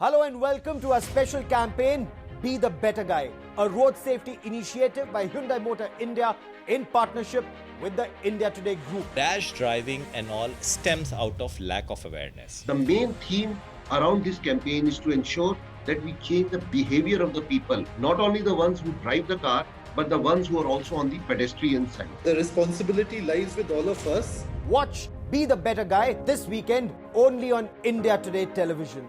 Hello and welcome to our special campaign, Be the Better Guy, a road safety initiative by Hyundai Motor India in partnership with the India Today Group. Rash driving and all stems out of lack of awareness. The main theme around this campaign is to ensure that we change the behavior of the people, not only the ones who drive the car, but the ones who are also on the pedestrian side. The responsibility lies with all of us. Watch Be the Better Guy this weekend only on India Today Television.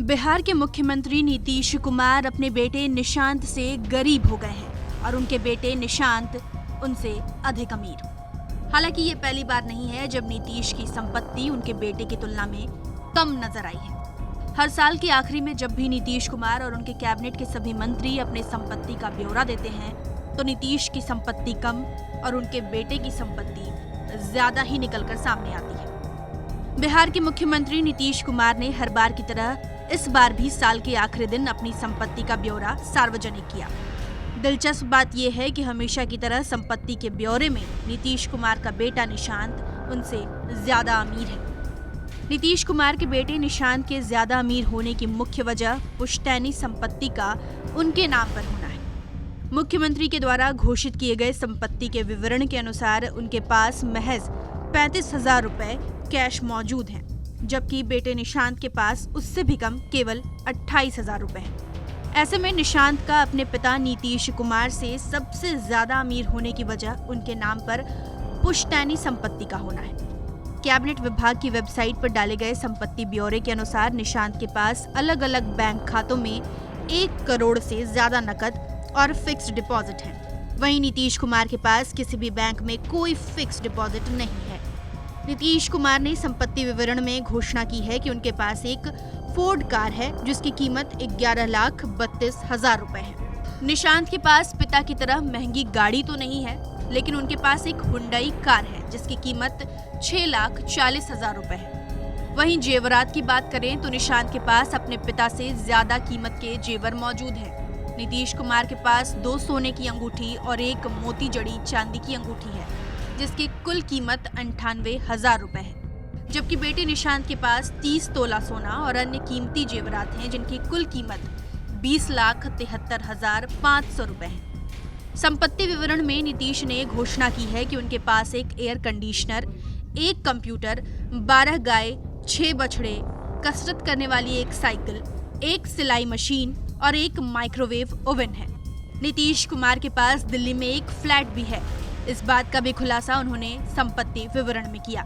Bihar के मुख्यमंत्री नीतीश कुमार अपने बेटे निशांत से गरीब हो गए हैं और उनके बेटे निशांत उनसे अधिक अमीर। हालांकि ये पहली बार नहीं है जब नीतीश की संपत्ति उनके बेटे की तुलना में कम नजर आई है। हर साल के आखिरी में जब भी नीतीश कुमार और उनके कैबिनेट के सभी मंत्री अपने संपत्ति का ब्यौरा देते हैं तो नीतीश की संपत्ति कम और उनके बेटे की संपत्ति ज्यादा ही निकलकर सामने आती है। बिहार के मुख्यमंत्री नीतीश कुमार ने हर बार की तरह इस बार भी साल के आखिरी दिन अपनी संपत्ति का ब्यौरा सार्वजनिक किया। दिलचस्प बात यह है कि हमेशा की तरह संपत्ति के ब्यौरे में नीतीश कुमार का बेटा निशांत उनसे ज्यादा अमीर है। नीतीश कुमार के बेटे निशांत के ज्यादा अमीर होने की मुख्य वजह पुश्तैनी संपत्ति का उनके नाम पर होना है। मुख्यमंत्री के द्वारा घोषित किए गए संपत्ति के विवरण के अनुसार उनके पास महज 35,000 रुपए कैश मौजूद हैं, जबकि बेटे निशांत के पास उससे भी कम केवल 28,000 रुपए हैं। ऐसे में निशांत का अपने पिता नीतीश कुमार से सबसे ज्यादा अमीर होने की वजह उनके नाम पर पुश्तैनी संपत्ति का होना है। कैबिनेट विभाग की वेबसाइट पर डाले गए संपत्ति ब्यौरे के अनुसार निशांत के पास अलग अलग बैंक खातों में 1 करोड़ से ज्यादा नकद और फिक्स्ड डिपॉजिट है। वहीं नीतीश कुमार के पास किसी भी बैंक में कोई फिक्स्ड डिपॉजिट नहीं है। नीतीश कुमार ने संपत्ति विवरण में घोषणा की है कि उनके पास एक फोर्ड कार है जिसकी कीमत 11,32,000 रुपए है। निशांत के पास पिता की तरह महंगी गाड़ी तो नहीं है, लेकिन उनके पास एक हुंडई कार है जिसकी कीमत 6,40,000 रुपए है। वहीं जेवरात की बात करें तो निशांत के पास अपने पिता से ज्यादा कीमत के जेवर मौजूद हैं। नीतीश कुमार के पास 2 सोने की अंगूठी और 1 मोती जड़ी चांदी की अंगूठी है जिसकी कुल कीमत 98,000 रुपए है, जबकि बेटे निशांत के पास 30 तोला सोना और अन्य कीमती जेवरात हैं जिनकी कुल कीमत 20,73,500 रुपए है। संपत्ति विवरण में नीतीश ने घोषणा की है कि उनके पास एक एयर कंडीशनर, 1 कंप्यूटर, 12 गाय, 6 बछड़े, कसरत करने वाली 1 साइकिल, 1 सिलाई मशीन और 1 माइक्रोवेव ओवन है। नीतीश कुमार के पास दिल्ली में एक फ्लैट भी है। इस बात का भी खुलासा उन्होंने संपत्ति विवरण में किया।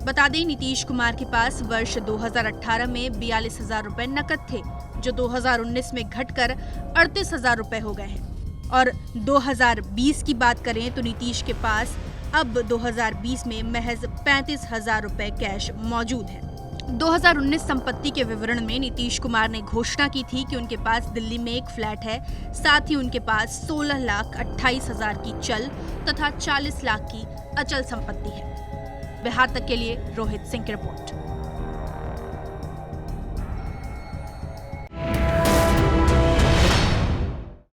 बता दें, नीतीश कुमार के पास वर्ष 2018 में 42,000 रुपए नकद थे, जो 2019 में घटकर 38,000 रुपए हो गए हैं। और 2020 की बात करें तो नीतीश के पास अब 2020 में महज 35,000 रुपए कैश मौजूद है। 2019 संपत्ति के विवरण में नीतीश कुमार ने घोषणा की थी कि उनके पास दिल्ली में एक फ्लैट है, साथ ही उनके पास 16,28,000 की चल तथा 40 लाख की अचल संपत्ति है। बिहार तक के लिए रोहित सिंह की रिपोर्ट।